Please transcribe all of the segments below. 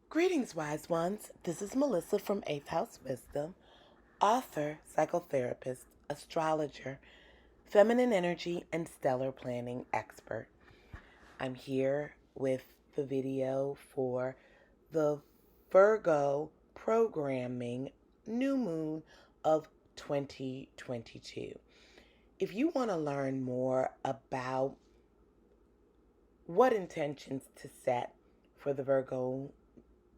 Greetings, wise ones. This is Melissa from 8th House Wisdom, author, psychotherapist, astrologer, feminine energy, and stellar planning expert. I'm here with the video for the Virgo programming new moon of 2022. If you want to learn more about what intentions to set for the Virgo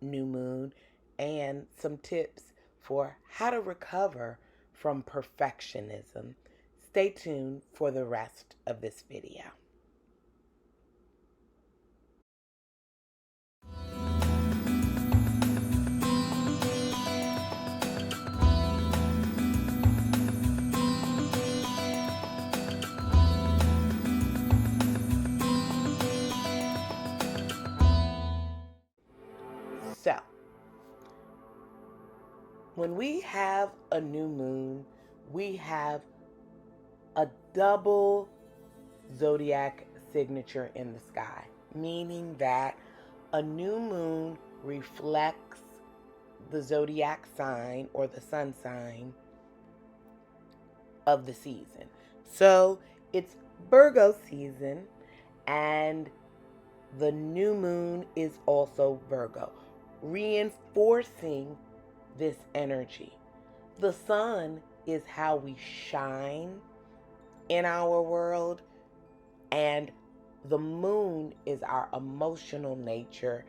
new moon and some tips for how to recover from perfectionism, stay tuned for the rest of this video. So, when we have a new moon, we have a double zodiac signature in the sky, meaning that a new moon reflects the zodiac sign or the sun sign of the season. So it's Virgo season, and the new moon is also Virgo, reinforcing this energy. The sun is how we shine in our world, and the moon is our emotional nature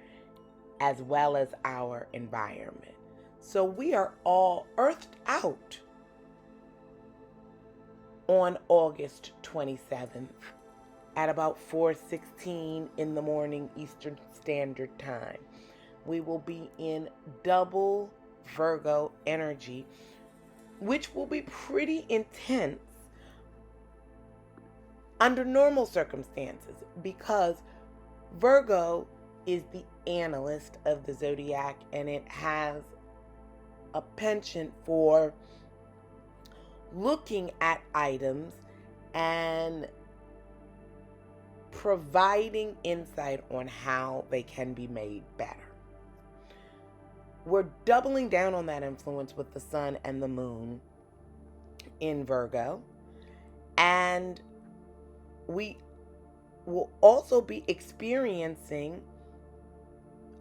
as well as our environment. So we are all earthed out on August 27th at about 4:16 in the morning Eastern Standard Time. We will be in double Virgo energy, which will be pretty intense under normal circumstances because Virgo is the analyst of the zodiac, and it has a penchant for looking at items and providing insight on how they can be made better. We're doubling down on that influence with the sun and the moon in Virgo, and we will also be experiencing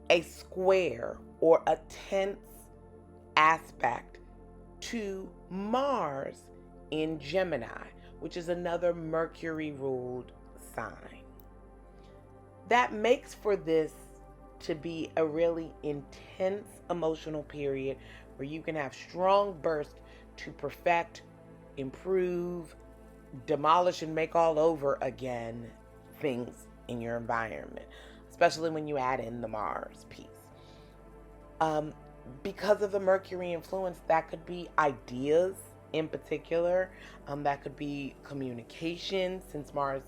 a square or a tense aspect to Mars in Gemini, which is another Mercury ruled sign. That makes for this to be a really intense emotional period where you can have strong bursts to perfect, improve, demolish, and make all over again things in your environment, especially when you add in the Mars piece. Because of the Mercury influence, that could be ideas in particular. That could be communication, since Mars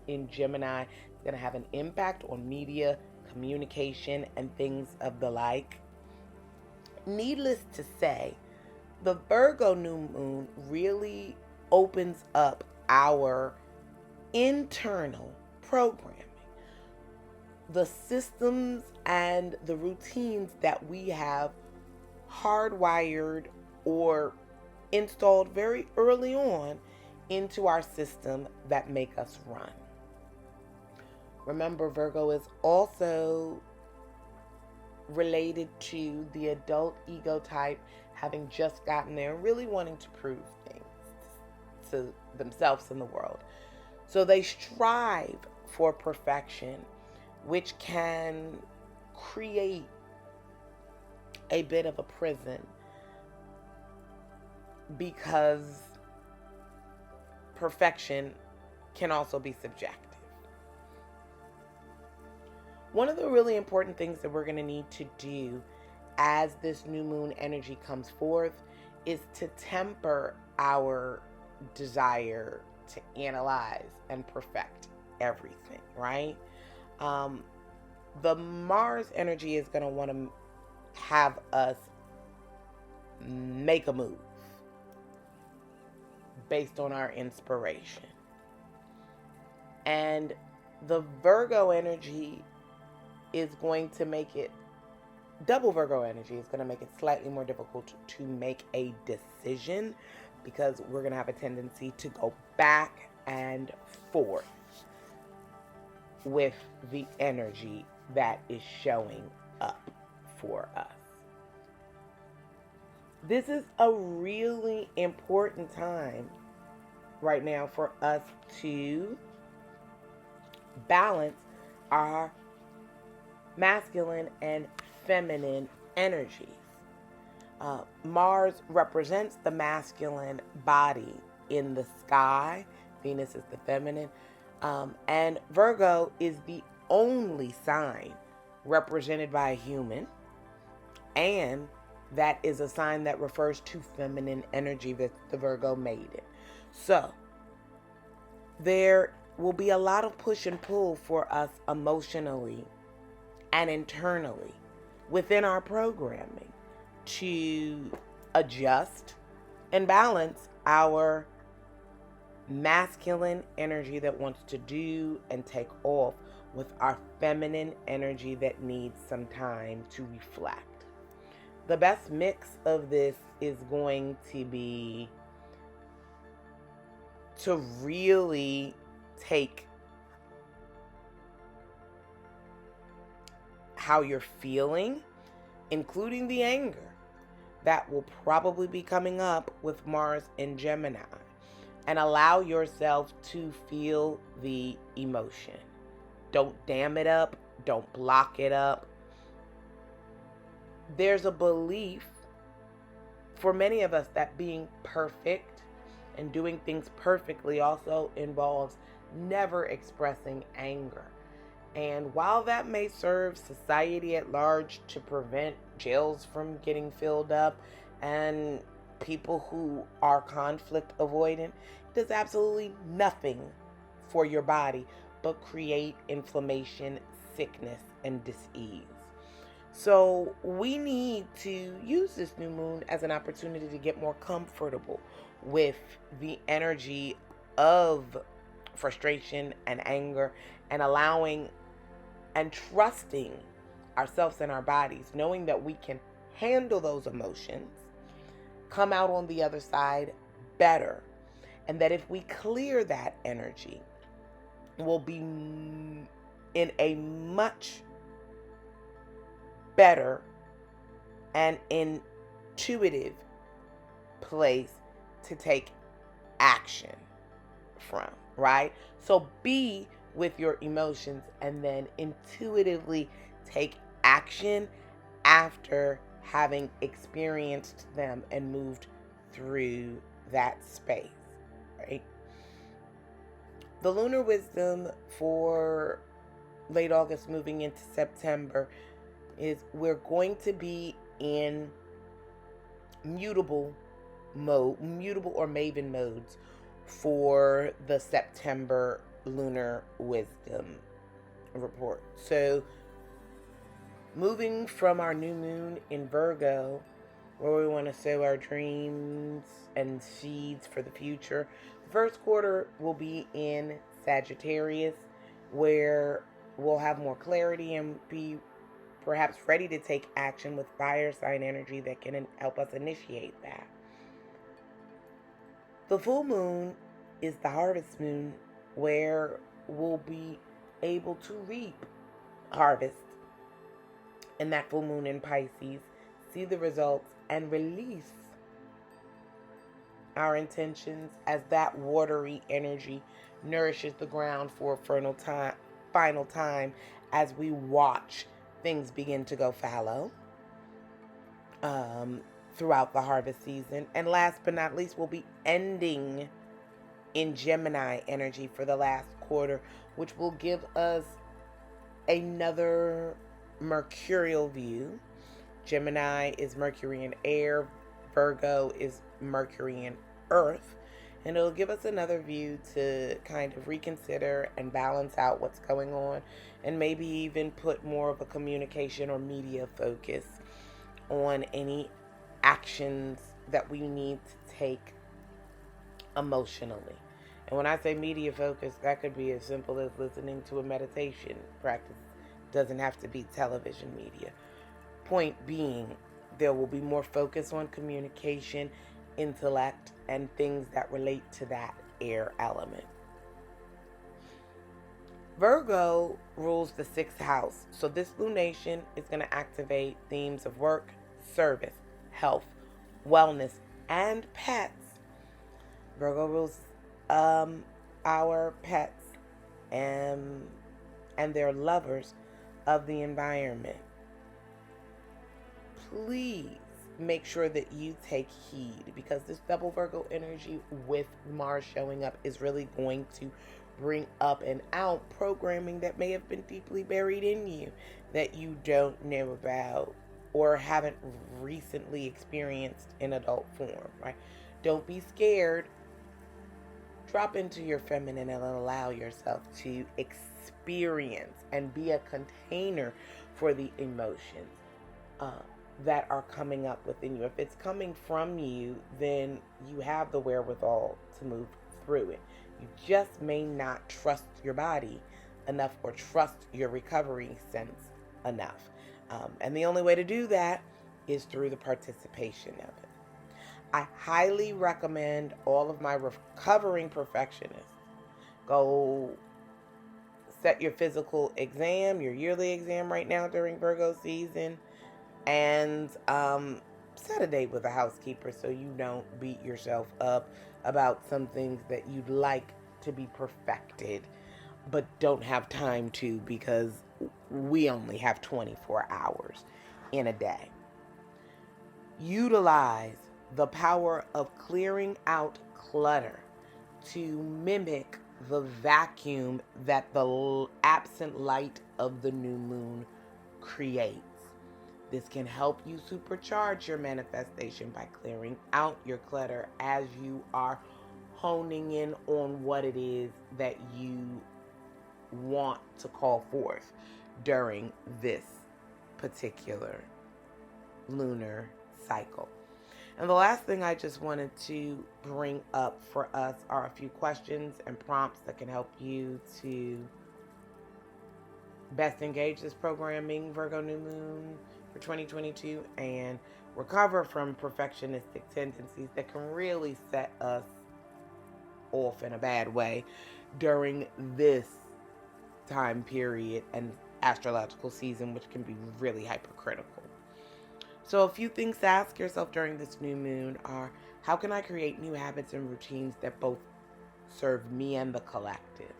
in Gemini is going to have an impact on media, communication, and things of the like. Needless to say, the Virgo new moon really opens up our internal programming. The systems and the routines that we have hardwired or installed very early on into our system that make us run. Remember, Virgo is also related to the adult ego type, having just gotten there, really wanting to prove things to themselves and the world. So they strive for perfection, which can create a bit of a prison because perfection can also be subjective. One of the really important things that we're going to need to do as this new moon energy comes forth is to temper our desire to analyze and perfect everything, right? The Mars energy is going to want to have us make a move based on our inspiration. And the Virgo energy is going to make it Double Virgo energy is going to make it slightly more difficult to make a decision, because we're going to have a tendency to go back and forth with the energy that is showing up for us. This is a really important time right now for us to balance our masculine and feminine energies. Mars represents the masculine body in the sky. Venus is the feminine. And Virgo is the only sign represented by a human. And that is a sign that refers to feminine energy, that the Virgo made it. So there will be a lot of push and pull for us emotionally and internally within our programming to adjust and balance our masculine energy that wants to do and take off with our feminine energy that needs some time to reflect. The best mix of this is going to be to really take how you're feeling, including the anger that will probably be coming up with Mars in Gemini, and allow yourself to feel the emotion. Don't dam it up. Don't block it up. There's a belief for many of us that being perfect and doing things perfectly also involves never expressing anger. And while that may serve society at large to prevent jails from getting filled up and people who are conflict avoidant, it does absolutely nothing for your body but create inflammation, sickness, and dis-ease. So we need to use this new moon as an opportunity to get more comfortable with the energy of frustration and anger, and allowing and trusting ourselves and our bodies, knowing that we can handle those emotions, come out on the other side better, and that if we clear that energy, we'll be in a much better and intuitive place to take action from, right? So be with your emotions and then intuitively take action after having experienced them and moved through that space, right? The lunar wisdom for late August moving into September is we're going to be in mutable or maven modes for the September lunar wisdom report. So moving from our new moon in Virgo, where we want to sow our dreams and seeds for the future, first quarter will be in Sagittarius, where we'll have more clarity and be perhaps ready to take action with fire sign energy that can help us initiate that. The full moon is the harvest moon, where we'll be able to reap harvest. And that full moon in Pisces, see the results and release our intentions as that watery energy nourishes the ground for a final time as we watch things begin to go fallow throughout the harvest season. And last but not least, we'll be ending in Gemini energy for the last quarter, which will give us another mercurial view. Gemini is Mercury in air, Virgo is Mercury in earth, and it'll give us another view to kind of reconsider and balance out what's going on, and maybe even put more of a communication or media focus on any actions that we need to take emotionally. And when I say media focus, that could be as simple as listening to a meditation practice. It doesn't have to be television media. Point being, there will be more focus on communication, intellect, and things that relate to that air element. Virgo rules the sixth house, so this lunation is going to activate themes of work, service, health, wellness, and pets. Virgo rules our pets and they're lovers of the environment. Please make sure that you take heed, because this double Virgo energy with Mars showing up is really going to bring up and out programming that may have been deeply buried in you that you don't know about or haven't recently experienced in adult form, right? Don't be scared. Drop into your feminine and allow yourself to experience and be a container for the emotions that are coming up within you. If it's coming from you, then you have the wherewithal to move through it. You just may not trust your body enough or trust your recovery sense enough. And the only way to do that is through the participation of it. I highly recommend all of my recovering perfectionists go set your physical exam, your yearly exam right now during Virgo season, and set a date with a housekeeper so you don't beat yourself up about some things that you'd like to be perfected but don't have time to, because we only have 24 hours in a day. Utilize the power of clearing out clutter to mimic the vacuum that the absent light of the new moon creates. This can help you supercharge your manifestation by clearing out your clutter as you are honing in on what it is that you want to call forth during this particular lunar cycle. And the last thing I just wanted to bring up for us are a few questions and prompts that can help you to best engage this programming Virgo new moon for 2022 and recover from perfectionistic tendencies that can really set us off in a bad way during this time period and astrological season, which can be really hypercritical. So a few things to ask yourself during this new moon are, how can I create new habits and routines that both serve me and the collective?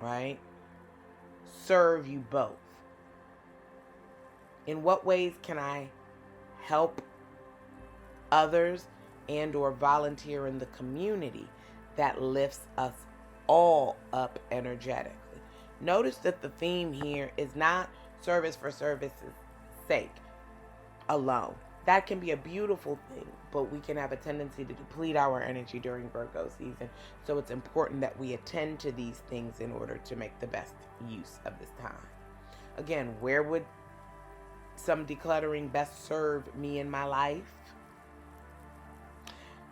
Right? Serve you both. In what ways can I help others and or volunteer in the community that lifts us all up energetically? Notice that the theme here is not service for service's sake alone. That can be a beautiful thing, but we can have a tendency to deplete our energy during Virgo season. So it's important that we attend to these things in order to make the best use of this time. Again, where would some decluttering best serve me in my life?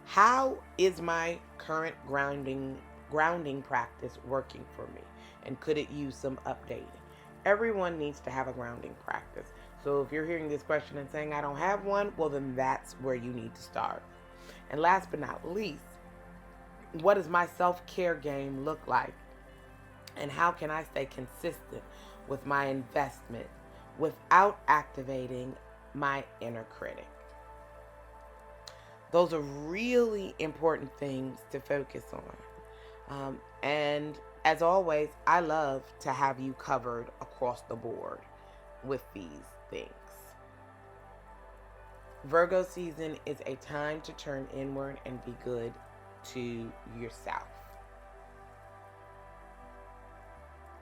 How is my current grounding practice working for me? And could it use some updating? Everyone needs to have a grounding practice. So if you're hearing this question and saying, I don't have one, well, then that's where you need to start. And last but not least, what does my self-care game look like? And how can I stay consistent with my investment without activating my inner critic? Those are really important things to focus on. And as always, I love to have you covered across the board with these things. Virgo season is a time to turn inward and be good to yourself.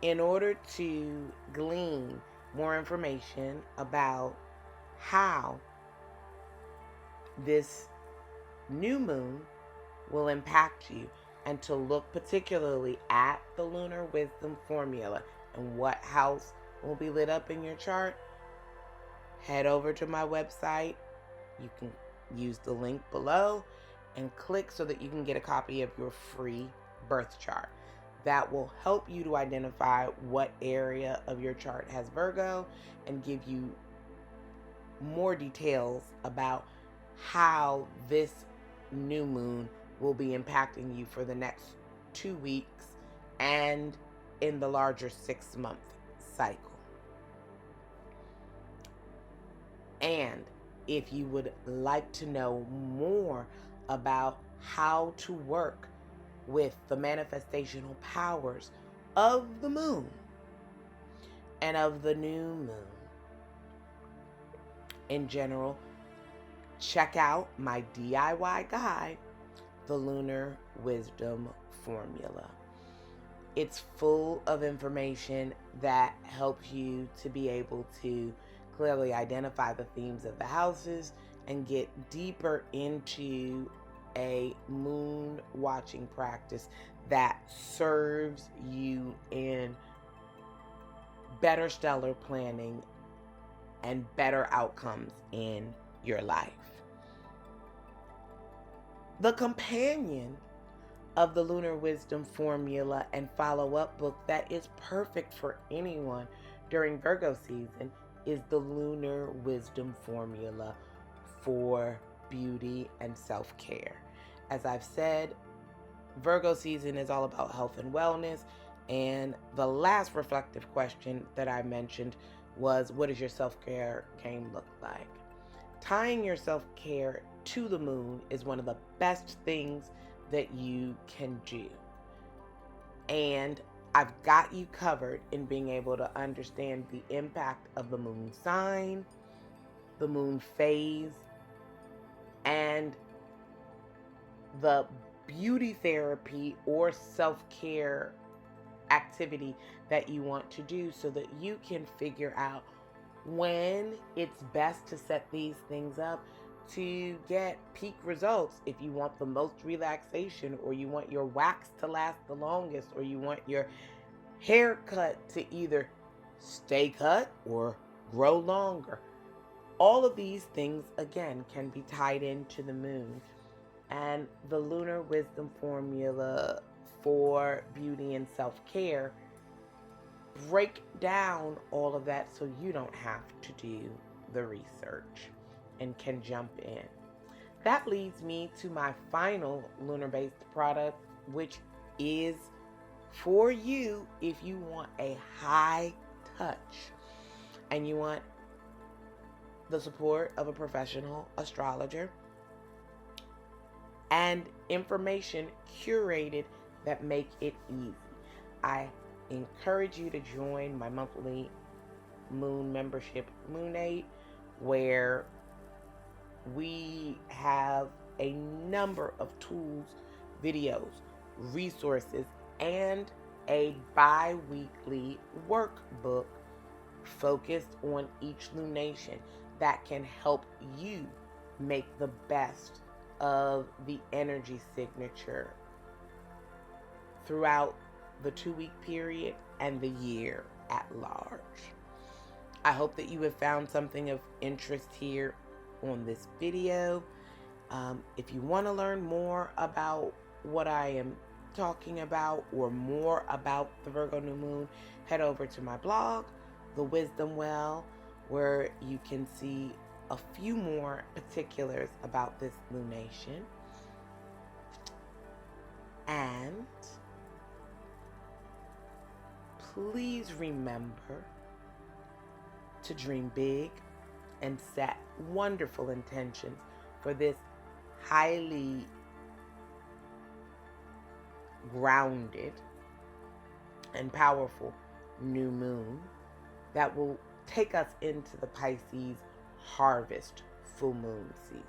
In order to glean more information about how this new moon will impact you, and to look particularly at the lunar wisdom formula and what house will be lit up in your chart, head over to my website. You can use the link below and click so that you can get a copy of your free birth chart. That will help you to identify what area of your chart has Virgo and give you more details about how this new moon will be impacting you for the next 2 weeks and in the larger 6-month cycle. And if you would like to know more about how to work with the manifestational powers of the moon and of the new moon in general, check out my DIY guide, The Lunar Wisdom Formula. It's full of information that helps you to be able to clearly identify the themes of the houses and get deeper into a moon watching practice that serves you in better stellar planning and better outcomes in your life. The companion of the Lunar Wisdom Formula and follow-up book that is perfect for anyone during Virgo season is the Lunar Wisdom Formula for beauty and self-care. As I've said, Virgo season is all about health and wellness, and the last reflective question that I mentioned was, what does your self-care game look like? Tying your self-care to the moon is one of the best things that you can do. And I've got you covered in being able to understand the impact of the moon sign, the moon phase, and the beauty therapy or self-care activity that you want to do so that you can figure out when it's best to set these things up to get peak results. If you want the most relaxation, or you want your wax to last the longest, or you want your haircut to either stay cut or grow longer. All of these things, again, can be tied into the moon. And the Lunar Wisdom Formula for beauty and self-care break down all of that so you don't have to do the research and can jump in. That leads me to my final lunar-based product, which is for you if you want a high touch and you want the support of a professional astrologer and information curated that make it easy. I encourage you to join my monthly moon membership, Moon8, where we have a number of tools, videos, resources, and a bi-weekly workbook focused on each lunation that can help you make the best of the energy signature throughout the 2-week period and the year at large. I hope that you have found something of interest here on this video. If you want to learn more about what I am talking about or more about the Virgo new moon, head over to my blog, The Wisdom Well, where you can see a few more particulars about this lunation. And please remember to dream big and set wonderful intentions for this highly grounded and powerful new moon that will take us into the Pisces harvest full moon season.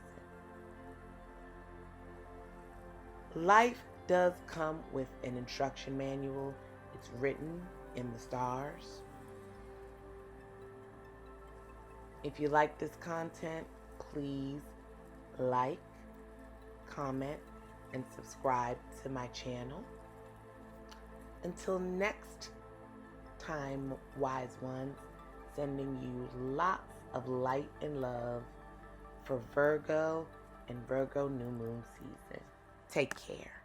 Life does come with an instruction manual. It's written in the stars. If you like this content, please like, comment, and subscribe to my channel. Until next time, wise ones, sending you lots of light and love for Virgo and Virgo new moon season. Take care.